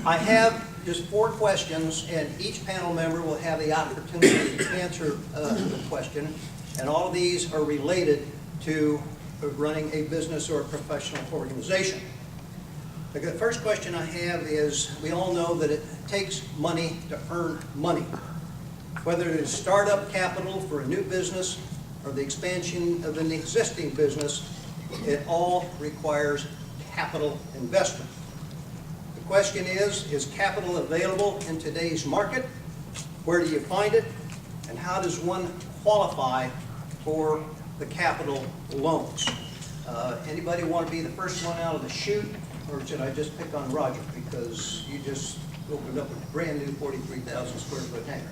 I have just 4 questions, and each panel member will have the opportunity to answer the question. And all of these are related to running a business or a professional organization. The first question I have is, we all know that it takes money to earn money. Whether it is startup capital for a new business or the expansion of an existing business, it all requires capital investment. The question is capital available in today's market? Where do you find it? And how does one qualify for the capital loans? Anybody want to be the first one out of the chute, or should I just pick on Rodger because you just opened up a brand new 43,000 square foot hangar?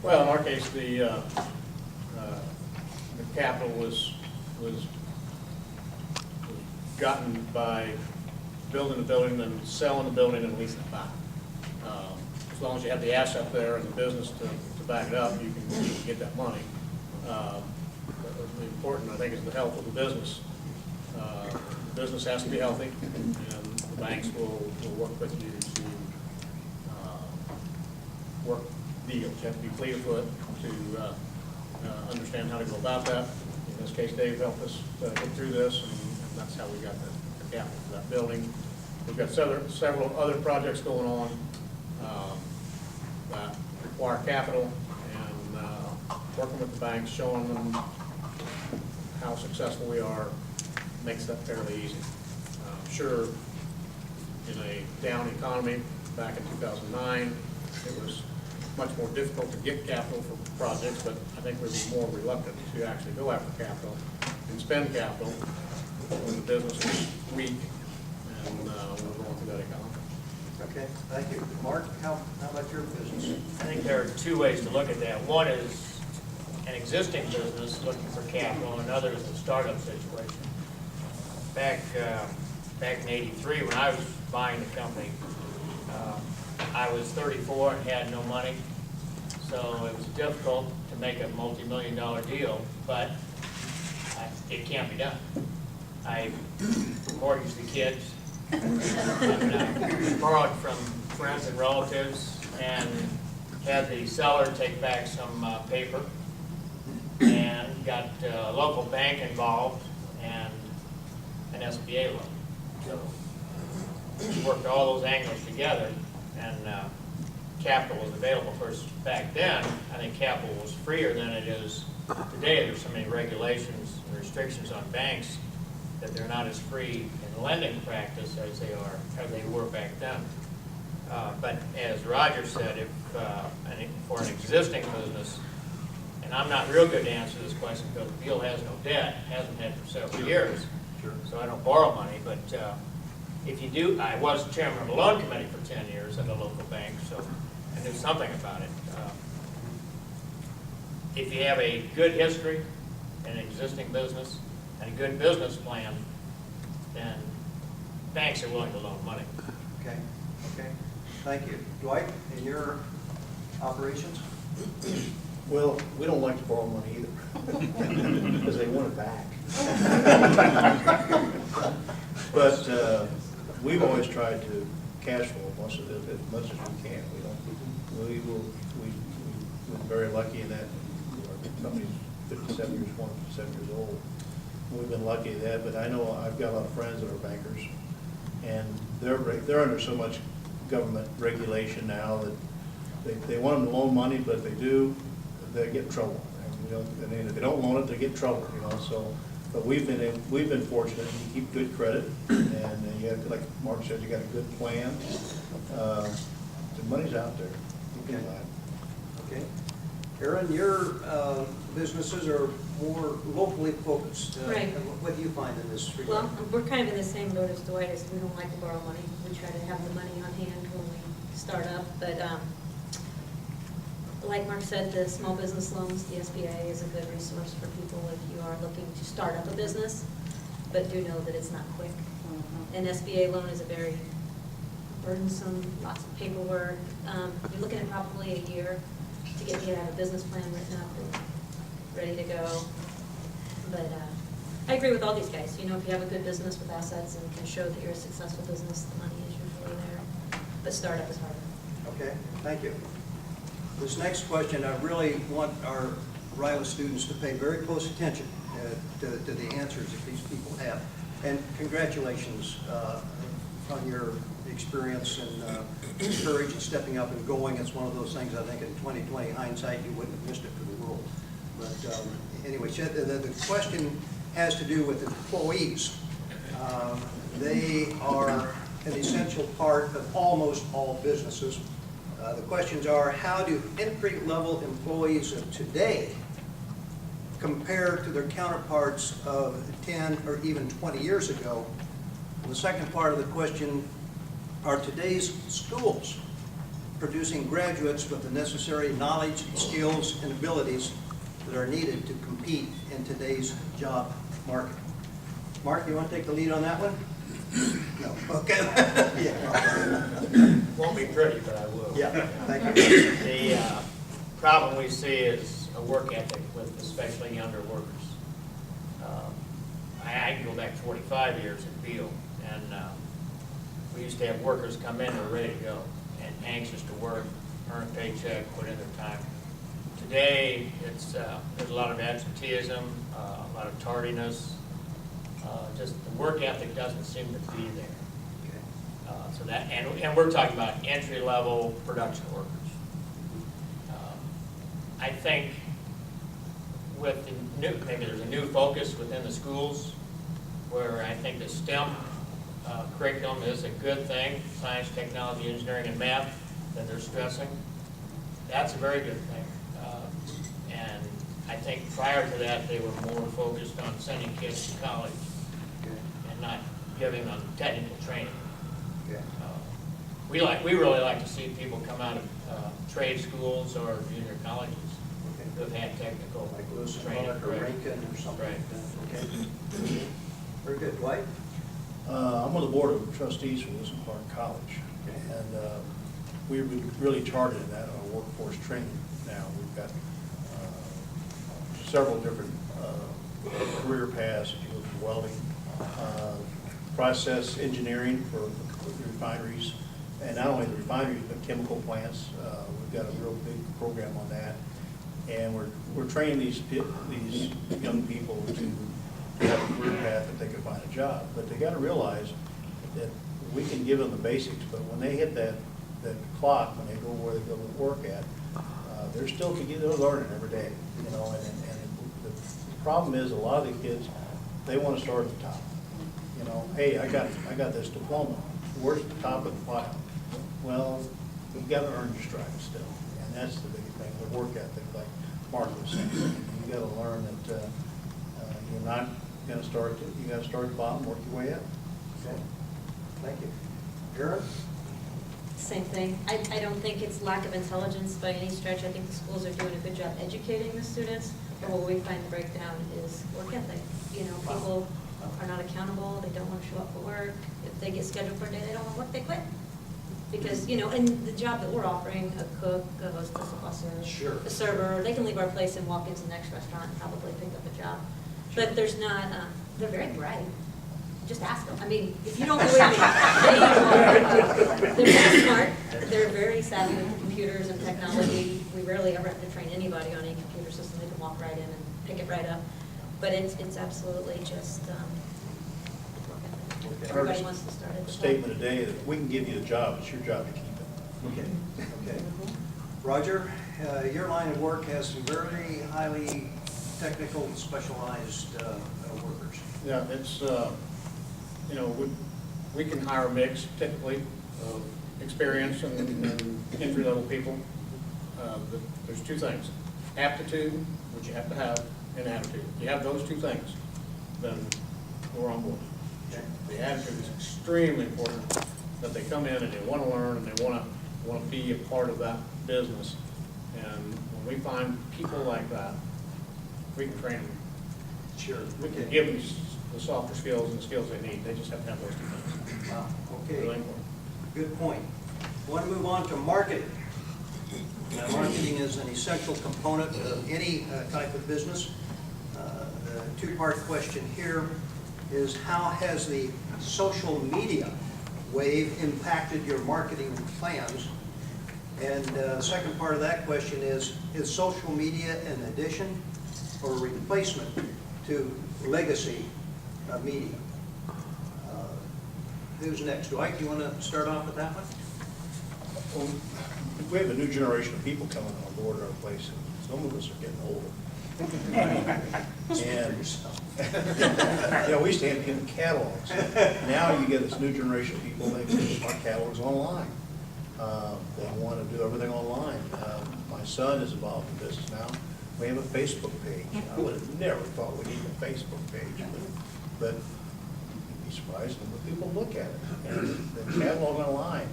Well, in our case, the capital was gotten by building the building and selling the building and leasing it back. As long as you have the asset there and the business to back it up, you can get that money. The important, I think, is the health of the business. The business has to be healthy, and the banks will work with you to work deals. You have to be fleet of foot to understand how to go about that. In this case, Dave helped us get through this, and that's how we got the capital for that building. We've got several other projects going on that require capital, and working with the banks, showing them how successful we are, makes that fairly easy. Sure, in a down economy back in 2009, it was much more difficult to get capital for projects, but I think we were more reluctant to actually go after capital and spend capital when the business was weak and we were going through that economy. Okay, thank you. Mark, how about your business? I think there are 2 ways to look at that. One is an existing business looking for capital, and another is a startup situation. Back in '83, when I was buying the company, I was 34 and had no money, so it was difficult to make a multi-million-dollar deal, but it can't be done. I mortgaged the kids, and borrowed from friends and relatives, and had the seller take back some paper, and got a local bank involved, and an SBA loan. So worked all those angles together, and capital was available. Of course, back then, I think capital was freer than it is today. There's so many regulations and restrictions on banks that they're not as free in lending practice as they were back then. But as Rodger said, for an existing business, and I'm not real good to answer this question because Beall has no debt, hasn't had for several years, so I don't borrow money, but if you do, I was chairman of the loan committee for 10 years at a local bank, so I knew something about it. If you have a good history, an existing business, and a good business plan, then banks are willing to loan money. Okay, thank you. Dwight, in your operations? Well, we don't like to borrow money either, because they want it back. But we've always tried to cash flow as much as we can. We're very lucky in that our company's 57 years old. We've been lucky at that, but I know I've got a lot of friends that are bankers, and they're under so much government regulation now that they want them to loan money, but if they do, they get in trouble. And if they don't loan it, they get in trouble. So, but we've been fortunate. You keep good credit, and you have, like Mark said, you got a good plan. The money's out there. You can buy it. Okay. Erin, your businesses are more locally focused. Right. What do you find in this regard? Well, we're kind of in the same boat as Dwight, as we don't like to borrow money. We try to have the money on hand when we start up, but like Mark said, the small business loans, the SBA is a good resource for people if you are looking to start up a business, but do know that it's not quick. An SBA loan is a very burdensome, lots of paperwork. You're looking at probably a year to get a business plan written up and ready to go. But I agree with all these guys. If you have a good business with assets and can show that you're a successful business, the money is your eventually there. But startup is harder. Okay, thank you. This next question, I really want our RILA students to pay very close attention to the answers that these people have. And congratulations on your experience and courage in stepping up and going. It's one of those things, I think, in 2020 hindsight, you wouldn't have missed it for the world. But anyway, the question has to do with employees. They are an essential part of almost all businesses. The questions are, how do entry-level employees of today compare to their counterparts of 10 or even 20 years ago? And the second part of the question, are today's schools producing graduates with the necessary knowledge, skills, and abilities that are needed to compete in today's job market? Mark, you want to take the lead on that one? No. Okay. Yeah. Won't be pretty, but I will. Yeah, thank you. The problem we see is a work ethic with especially younger workers. I can go back 45 years at Beall, and we used to have workers come in and ready to go and anxious to work, earn a paycheck, put in their time. Today, there's a lot of absenteeism, a lot of tardiness. Just the work ethic doesn't seem to be there. So that, and we're talking about entry-level production workers. I think with the new, maybe there's a new focus within the schools where I think the STEM curriculum is a good thing, science, technology, engineering, and math that they're stressing. That's a very good thing. And I think prior to that, they were more focused on sending kids to college and not giving them technical training. Okay. We really like to see people come out of trade schools or junior colleges who have had technical Like Lewis training. or Rankin or something Right. like that. Okay. Very good. Dwight? I'm on the board of trustees for Lewis Park College, and we really charted in that our workforce training now. We've got several different career paths, if you look at welding, process engineering for the refineries, and not only the refineries, but chemical plants. We've got a real big program on that, and we're training these young people to have a career path that they can find a job. But they got to realize that we can give them the basics, but when they hit that clock, when they go where they go to work at, they're still learning every day, you know. And the problem is a lot of the kids, they want to start at the top. You know, hey, I got this diploma. Where's the top of the pile? Well, you've got to earn your stripes still, and that's the big thing. The work ethic, like Mark was saying, you got to learn that you're not going to start. You got to start at the bottom, work your way up. Okay. Thank you. Erin? Same thing. I don't think it's lack of intelligence by any stretch. I think the schools are doing a good job educating the students. But what we find the breakdown is work ethic. You know, people are not accountable. They don't want to show up for work. If they get scheduled for a day they don't want to work, they quit. Because, you know, and the job that we're offering, a cook, a hostess, a busser, Sure. a server, they can leave our place and walk into the next restaurant and probably pick up a job. But there's not, they're very bright. Just ask them. I mean, if you don't believe me, they're very smart. They're very savvy with computers and technology. We rarely ever have to train anybody on any computer system. They can walk right in and pick it right up. But it's absolutely just, everybody wants to start at the top. Statement today that we can give you a job, it's your job to keep it. Okay. Okay. Rodger, your line of work has some very highly technical, specialized workers. Yeah, it's, you know, we can hire a mix typically of experience and entry-level people. But there's two things: aptitude, which you have to have, and attitude. You have those two things, then we're on board. Okay. The attitude is extremely important, that they come in and they want to learn and they want to be a part of that business. And when we find people like that, we can train them. Sure. We can give them the softer skills and the skills they need. They just have to have those two things. Wow. Really Okay. important. Good point. I want to move on to marketing. Now, marketing is an essential component of any type of business. The two-part question here is, how has the social media wave impacted your marketing plans? And the second part of that question is social media an addition or a replacement to legacy media? Who's next? Dwight, do you want to start off with that one? Well, we have a new generation of people coming on board our place, and some of us are getting older. And, yeah, we used to hand in catalogs. Now you get this new generation of people, they put our catalogs online. They want to do everything online. My son is involved in business now. We have a Facebook page. I would have never thought we'd need a Facebook page, but you'd be surprised when people look at it. And the catalog online.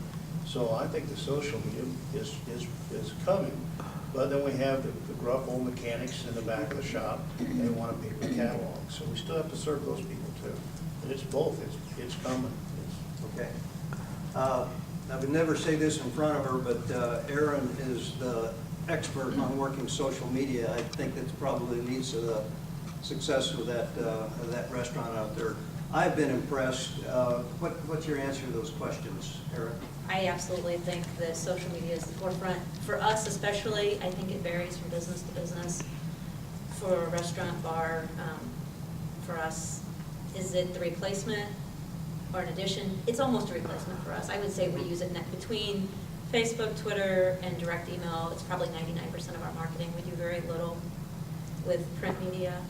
So I think the social media is coming. But then we have the gruff old mechanics in the back of the shop. They want a paper catalog. So we still have to serve those people too. And it's both. It's coming. Okay. I would never say this in front of her, but Erin is the expert on working social media. I think that's probably leads to the success of that restaurant out there. I've been impressed. What's your answer to those questions, Erin? I absolutely think that social media is the forefront. For us especially, I think it varies from business to business. For a restaurant, bar, for us, is it the replacement or an addition? It's almost a replacement for us. I would say we use it between Facebook, Twitter, and direct email. It's probably 99% of our marketing. We do very little with print media.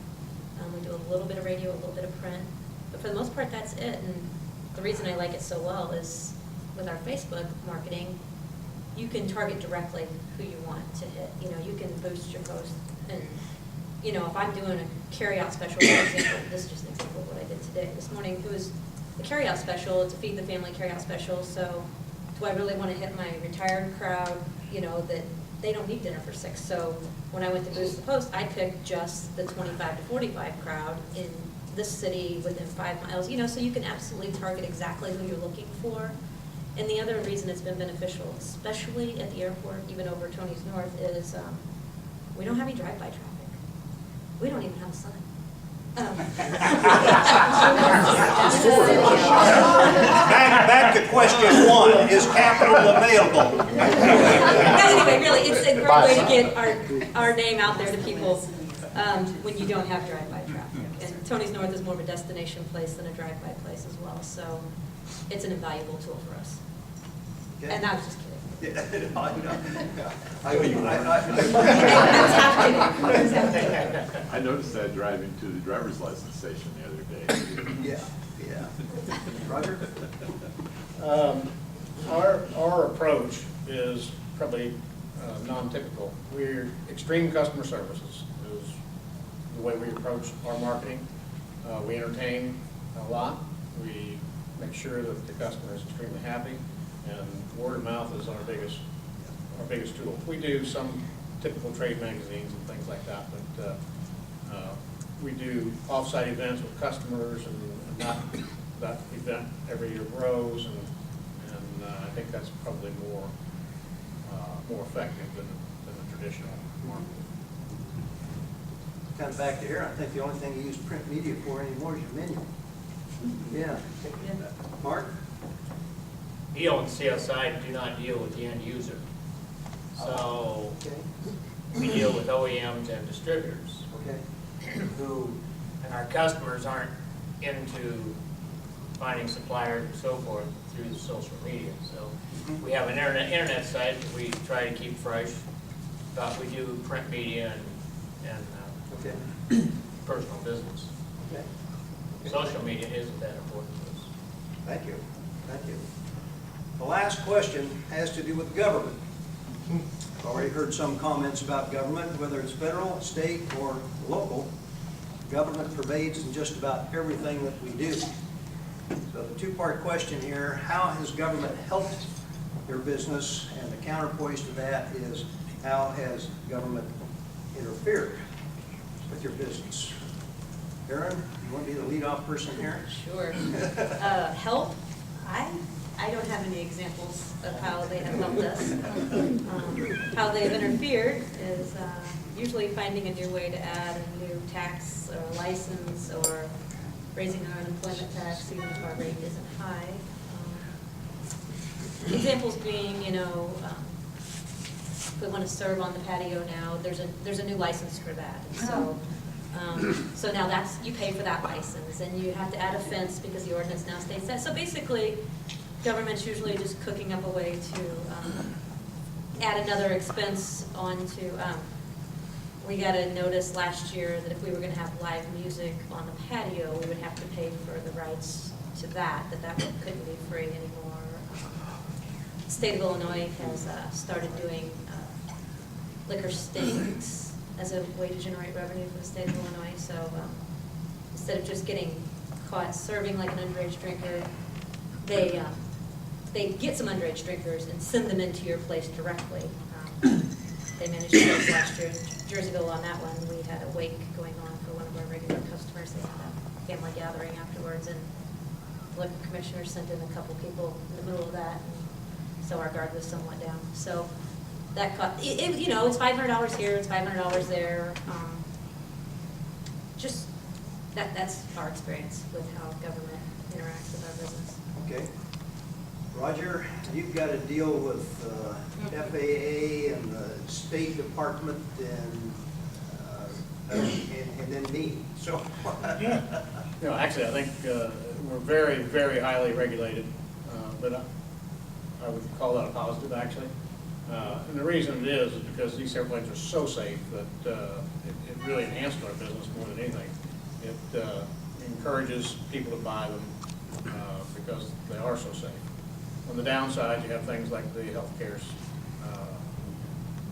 We do a little bit of radio, a little bit of print. But for the most part, that's it. And the reason I like it so well is with our Facebook marketing, you can target directly who you want to hit. You know, you can boost your post. And, you know, if I'm doing a carry-out special, for example, this is just an example of what I did today. This morning, it was a carry-out special. It's a Feed the Family carry-out special. So do I really want to hit my retired crowd, you know, that they don't need dinner for 6? So when I went to boost the post, I picked just the 25 to 45 crowd in this city within 5 miles, you know, so you can absolutely target exactly who you're looking for. And the other reason it's been beneficial, especially at the airport, even over Tony's North, is we don't have any drive-by traffic. We don't even have a sign. Back to question one, is capital available? No, anyway, really, it's a great way to get our name out there to people when you don't have drive-by traffic. And Tony's North is more of a destination place than a drive-by place as well, so it's an invaluable tool for us. Okay. And I was just kidding. I noticed that driving to the driver's license station the other day. Yeah. Roger? Our approach is probably non-typical. We're extreme customer services is the way we approach our marketing. We entertain a lot. We make sure that the customer is extremely happy, and word of mouth is our biggest tool. We do some typical trade magazines and things like that, but we do off-site events with customers, and not that event every year grows, and I think that's probably more effective than the traditional marketing. Kind of back to here, I think the only thing you use print media for anymore is your menu. Yeah. Mark? Beall and CSI do not deal with the end user. So Okay. we deal with OEMs and distributors Okay. who, and our customers aren't into finding suppliers and so forth through the social media. So we have an internet site that we try to keep fresh, but we do print media and Okay. personal business. Okay. Social media isn't that important to us. Thank you. Thank you. The last question has to do with government. I've already heard some comments about government, whether it's federal, state, or local. Government pervades in just about everything that we do. So the two-part question here, how has government helped your business? And the counterpoise to that is, how has government interfered with your business? Erin, you want to be the lead-off person here? Sure. Help? I don't have any examples of how they have helped us. How they have interfered is usually finding a new way to add a new tax or license, or raising our unemployment tax even if our rate isn't high. Examples being, you know, if we want to serve on the patio now, there's a new license for that. And so now you pay for that license, and you have to add a fence because the ordinance now states that. So basically, government's usually just cooking up a way to add another expense onto. We got a notice last year that if we were going to have live music on the patio, we would have to pay for the rights to that couldn't be free anymore. The state of Illinois has started doing liquor stakes as a way to generate revenue for the state of Illinois. So instead of just getting caught serving like an underage drinker, they get some underage drinkers and send them into your place directly. They managed to do this last year in Jerseyville. On that one, we had a wake going on for one of our regular customers. They had a family gathering afterwards, and the liquor commissioner sent in a couple people in the middle of that, and so our guard was somewhat down. So that cost, you know, it's $500 here, it's $500 there. Just that's our experience with how government interacts with our business. Okay. Roger, you've got to deal with FAA and the State Department and then me, so. Yeah. You know, actually, I think we're very, very highly regulated, but I would call that a positive, actually. And the reason it is because these airplanes are so safe that it really enhances our business more than anything. It encourages people to buy them because they are so safe. On the downside, you have things like the healthcare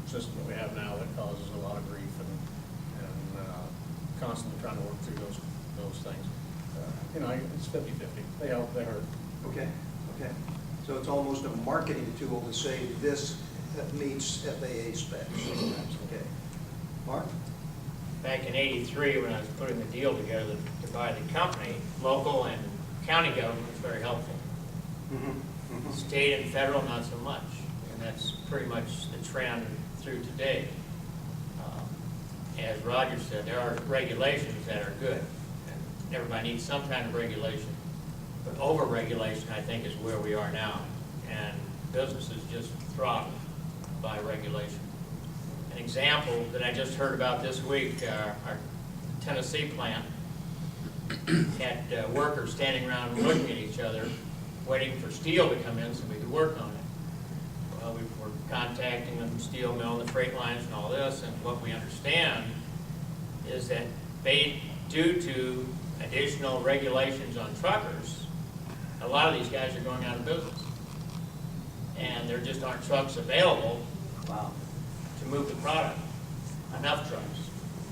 system that we have now that causes a lot of grief and constantly trying to work through those things. You know, it's 50-50. They help, they hurt. Okay, okay. So it's almost a marketing tool to say this meets FAA specs. Okay. Mark? Back in '83, when I was putting the deal together to buy the company, local and county government was very helpful. State and federal, not so much. And that's pretty much the trend through today. As Roger said, there are regulations that are good. And everybody needs some kind of regulation. But over-regulation, I think, is where we are now. And businesses just throttled by regulation. An example that I just heard about this week, our Tennessee plant had workers standing around looking at each other, waiting for steel to come in so we could work on it. Well, we were contacting the steel mill and the freight lines and all this, and what we understand is that due to additional regulations on truckers, a lot of these guys are going out of business. And there just aren't trucks available to move the product, enough trucks.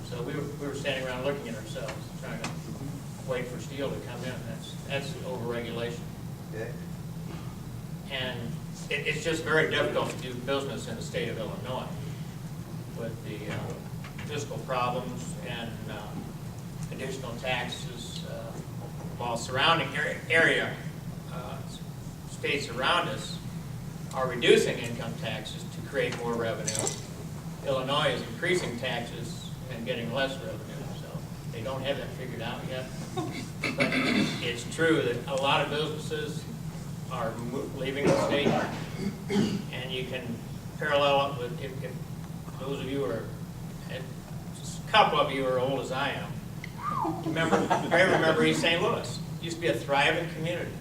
So we were standing around looking at ourselves, trying to wait for steel to come in. That's over-regulation. Okay. And it's just very difficult to do business in the state of Illinois with the fiscal problems and additional taxes, while surrounding area states around us are reducing income taxes to create more revenue. Illinois is increasing taxes and getting less revenue, so they don't have that figured out yet. But it's true that a lot of businesses are leaving the state, and you can parallel it with if those of you are, just a couple of you are old as I am. I remember East St. Louis. It used to be a thriving community,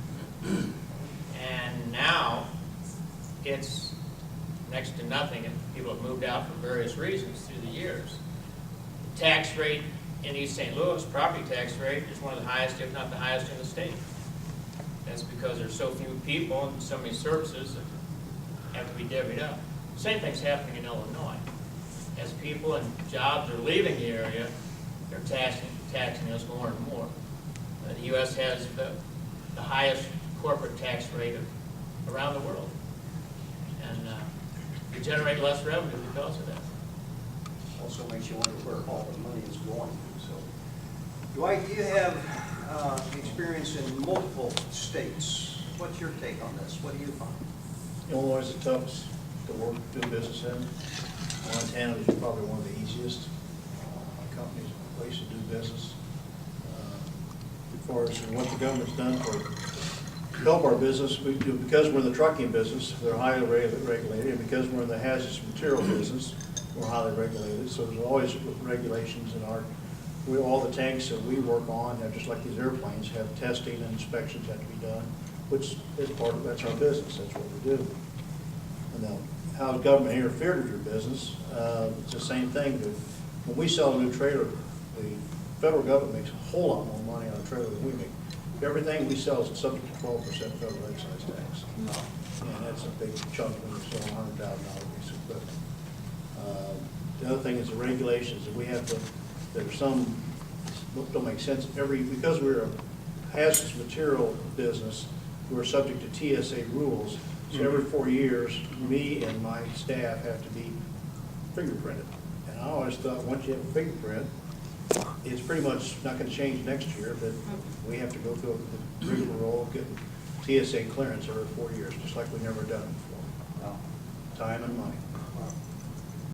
and now it's next to nothing, and people have moved out for various reasons through the years. The tax rate in East St. Louis, property tax rate, is one of the highest, if not the highest in the state. That's because there's so few people and so many services that have to be divvied up. Same thing's happening in Illinois. As people and jobs are leaving the area, they're taxing us more and more. The U.S. has the highest corporate tax rate around the world. And we generate less revenue because of that. Also makes you wonder where all the money is going to. So, Dwight, you have experience in multiple states. What's your take on this? What do you find? Illinois is the toughest to work, do business in. Montana is probably one of the easiest companies, place to do business. As far as what the government's done for help our business, we do, because we're in the trucking business, they're highly regulated, and because we're in the hazardous material business, we're highly regulated, so there's always regulations in our, all the tanks that we work on, just like these airplanes, have testing and inspections have to be done, which is part of, that's our business, that's what we do. And now, how does government interfere with your business? It's the same thing. When we sell a new trailer, the federal government makes a whole lot more money on a trailer than we make. Everything we sell is subject to 12% federal excise tax. And that's a big chunk when you're selling $100,000 piece of equipment. The other thing is the regulations that we have to, there are some, don't make sense. Because we're a hazardous material business, we're subject to TSA rules. So every 4 years, me and my staff have to be fingerprinted. And I always thought, once you have a fingerprint, it's pretty much not going to change next year, but we have to go through a rigmarole, get TSA clearance every 4 years, just like we've never done it before. Time and money.